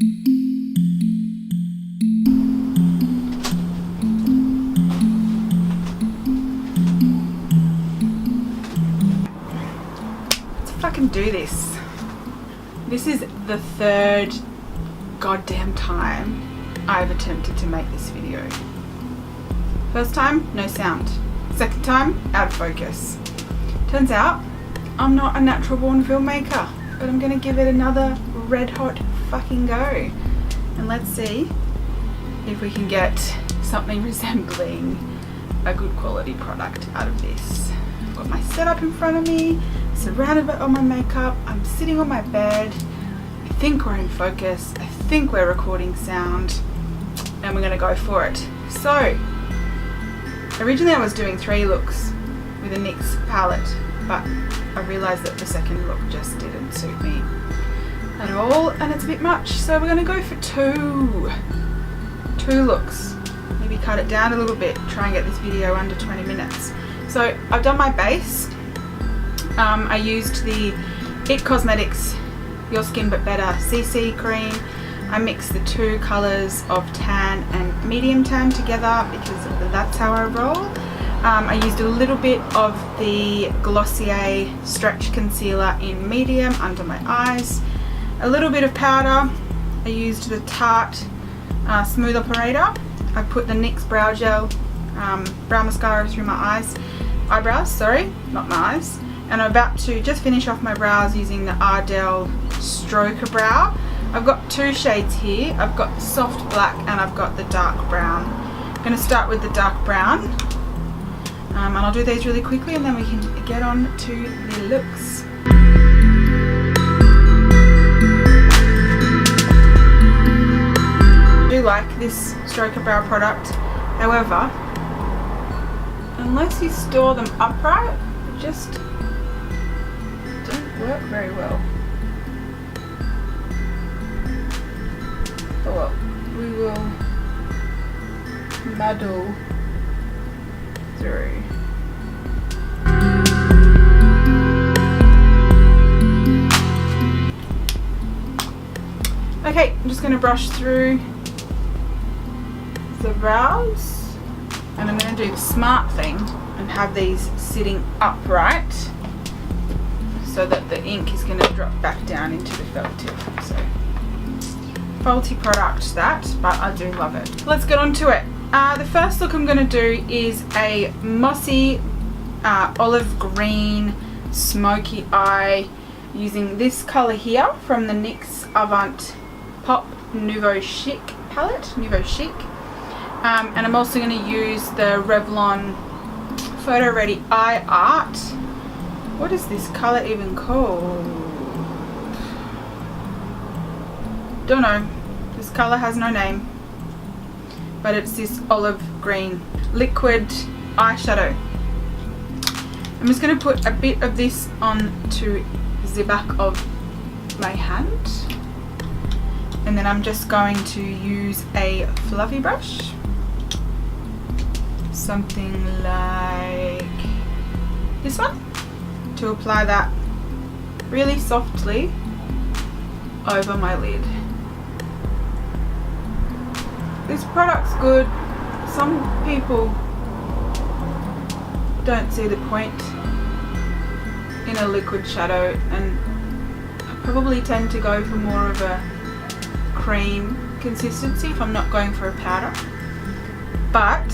Fucking do this. This is the third goddamn time I've attempted to make this video. First time, no sound. Second time, out of focus. Turns out, I'm not a natural born filmmaker, but I'm gonna give it another red hot fucking go. And let's see if we can get something resembling a good quality product out of this. I've got my setup in front of me, surrounded by all my makeup. I'm sitting on my bed. I think we're in focus. I think we're recording sound, and we're gonna go for it. So, originally I was doing 3 looks with a NYX palette, but I realised that the second look just didn't suit me at all, and it's a bit much. So we're gonna go for two looks. Maybe cut it down a little bit, try and get this video under 20 minutes. So I've done my base. I used the IT Cosmetics Your Skin But Better CC cream. I mixed the 2 colours of tan and medium tan together because that's how I roll. I used a little bit of the Glossier Stretch Concealer in medium under my eyes. A little bit of powder. I used the Tarte Smooth Operator. I put the NYX Brow Gel brow mascara through my eyebrows, sorry, not my eyes. And I'm about to just finish off my brows using the Ardell Stroker Brow. I've got 2 shades here. I've got the soft black and I've got the dark brown. I'm going to start with the dark brown. And I'll do these really quickly and then we can get on to the looks. I do like this Stroker Brow product. However, unless you store them upright, it just don't work very well. Oh well, we will muddle through. Okay, I'm just going to brush through the brows, and I'm going to do the smart thing and have these sitting upright so that the ink is going to drop back down into the felt tip. So, faulty product that, but I do love it. Let's get on to it. The first look I'm going to do is a mossy olive green smoky eye using this colour here from the NYX Avant Pop Nouveau Chic palette, Nouveau Chic. And I'm also going to use the Revlon Photo Ready Eye Art. What is this colour even called? Don't know. This colour has no name. But it's this olive green liquid eyeshadow. I'm just going to put a bit of this onto the back of my hand. And then I'm just going to use a fluffy brush. Something like this one. To apply that really softly over my lid. This product's good. Some people don't see the point in a liquid shadow, and I probably tend to go for more of a cream consistency if I'm not going for a powder. But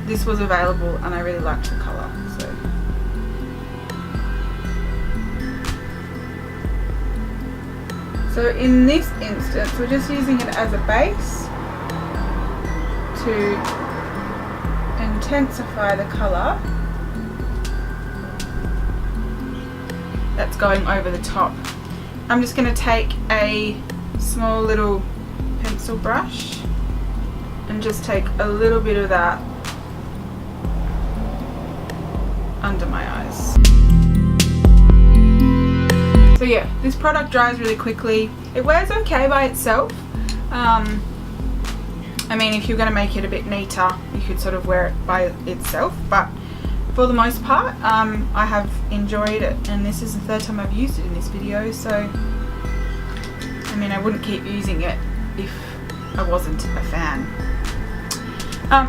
this was available and I really liked the colour. So in this instance, we're just using it as a base to intensify the colour that's going over the top. I'm just going to take a small little pencil brush and just take a little bit of that under my eyes. So yeah, this product dries really quickly. It wears okay by itself. I mean, if you're going to make it a bit neater, you could sort of wear it by itself, but for the most part, I have enjoyed it, and this is the third time I've used it in this video, so I mean, I wouldn't keep using it if I wasn't a fan.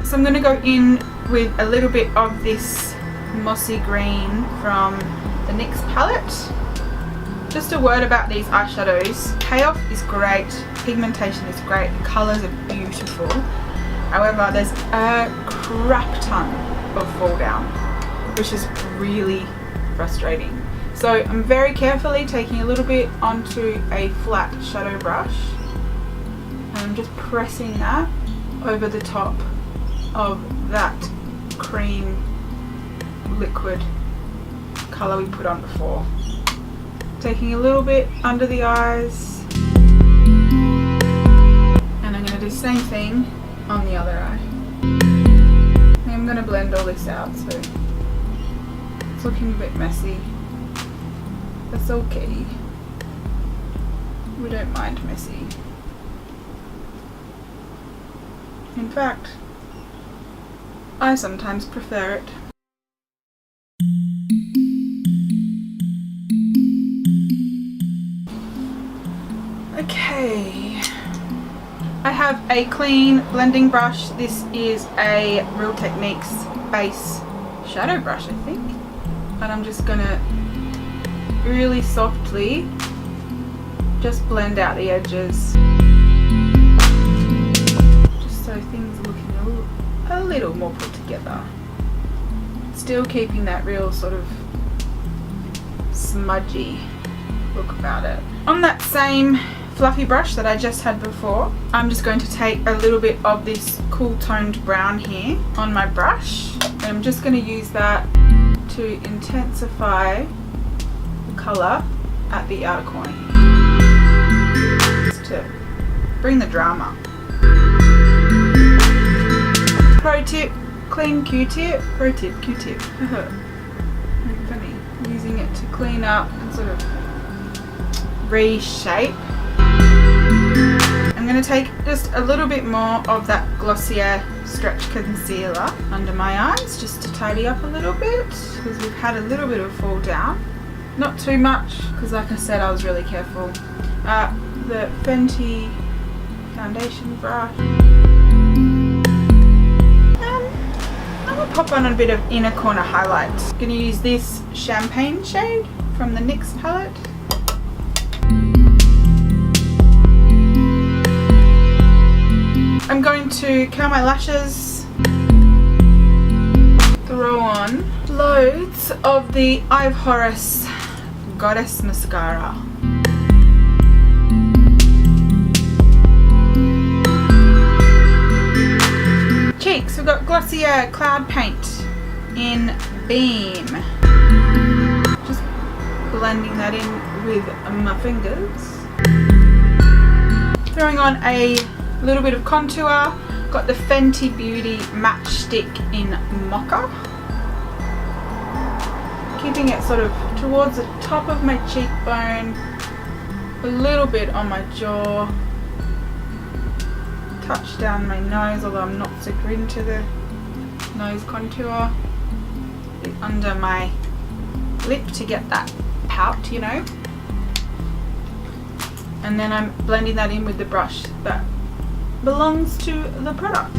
So I'm going to go in with a little bit of this mossy green from the NYX palette. Just a word about these eyeshadows. Payoff is great, pigmentation is great, the colours are beautiful. However, there's a crap ton of fall down, which is really frustrating. So I'm very carefully taking a little bit onto a flat shadow brush, and I'm just pressing that over the top of that cream liquid colour we put on before. Taking a little bit under the eyes, and I'm going to do the same thing on the other eye. And I'm going to blend all this out, so it's looking a bit messy. That's okay. We don't mind messy. In fact, I sometimes prefer it. Okay, I have a clean blending brush. This is a Real Techniques base shadow brush, I think. And I'm just gonna really softly just blend out the edges, just so things are looking a little more put together. Still keeping that real sort of smudgy look about it. On that same fluffy brush that I just had before, I'm just going to take a little bit of this cool toned brown here on my brush, and I'm just going to use that to intensify the colour at the outer corner here, just to bring the drama. Pro tip, clean Q-tip. Pro tip, Q-tip. Funny, using it to clean up and sort of reshape. I'm going to take just a little bit more of that Glossier Stretch Concealer under my eyes, just to tidy up a little bit, because we've had a little bit of fall down. Not too much, because like I said, I was really careful. The Fenty foundation brush. I'm going to pop on a bit of inner corner highlight. I'm going to use this champagne shade from the NYX palette. I'm going to curl my lashes, throw on loads of the Eye of Horus Goddess Mascara. Cheeks, we've got Glossier Cloud Paint in Beam. Just blending that in with my fingers. Throwing on a little bit of contour. Got the Fenty Beauty Matchstick in Mocha. Keeping it sort of towards the top of my cheekbone, a little bit on my jaw, touch down my nose, although I'm not super into the nose contour, bit under my lip to get that pout, you know. And then I'm blending that in with the brush that belongs to the product.